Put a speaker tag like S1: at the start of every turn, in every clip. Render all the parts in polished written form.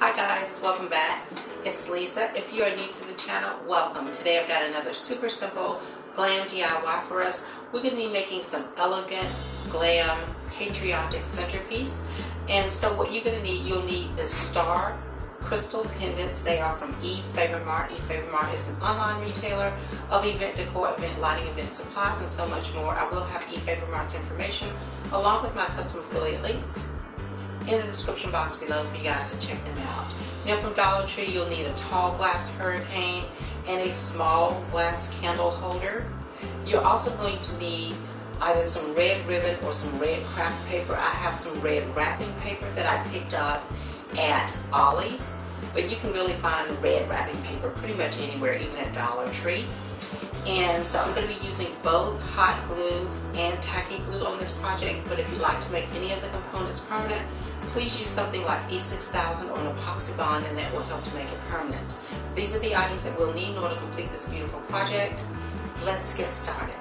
S1: Hi guys, welcome back. It's Lisa. If you are new to the channel, welcome. Today I've got another super simple glam DIY for us. We're going to be making some elegant glam patriotic centerpiece. And so what you're going to need, you'll need the star crystal pendants. They are from Efavormart. Efavormart is an online retailer of event decor, event lighting, event supplies, and so much more. I will have Efavormart's information along with my custom affiliate links in the description box below for you guys to check them out. Now from Dollar Tree, you'll need a tall glass hurricane and a small glass candle holder. You're also going to need either some red ribbon or some red craft paper. I have some red wrapping paper that I picked up at Ollie's, but you can really find red wrapping paper pretty much anywhere, even at Dollar Tree. And so I'm going to be using both hot glue and tacky glue on this project, but if you'd like to make any of the components permanent, please use something like E6000 or an epoxy bond, and that will help to make it permanent. These are the items that we'll need in order to complete this beautiful project. Let's get started.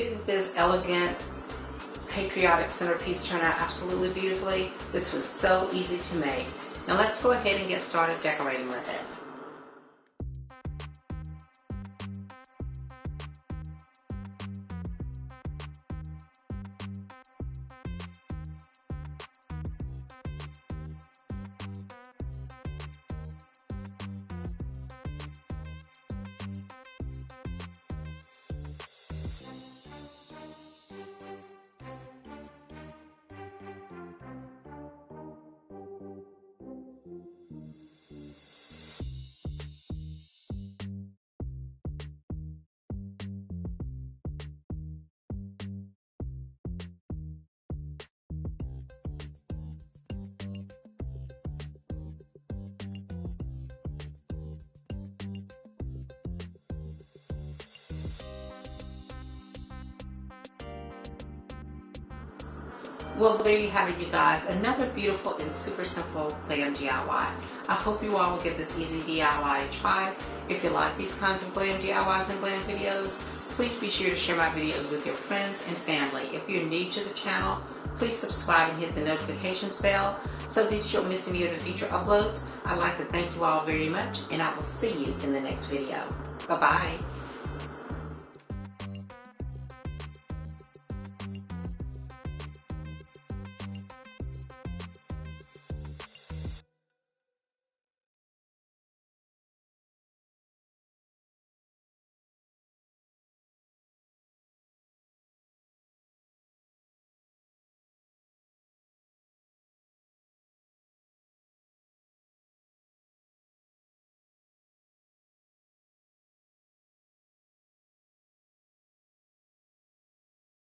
S1: Didn't this elegant patriotic centerpiece turn out absolutely beautifully? This was so easy to make. Now let's go ahead and get started decorating with it. Well, there you have it, you guys. Another beautiful and super simple glam DIY. I hope you all will give this easy DIY a try. If you like these kinds of glam DIYs and glam videos, please be sure to share my videos with your friends and family. If you're new to the channel, please subscribe and hit the notifications bell so that you don't miss any of the future uploads. I'd like to thank you all very much, and I will see you in the next video. Bye-bye.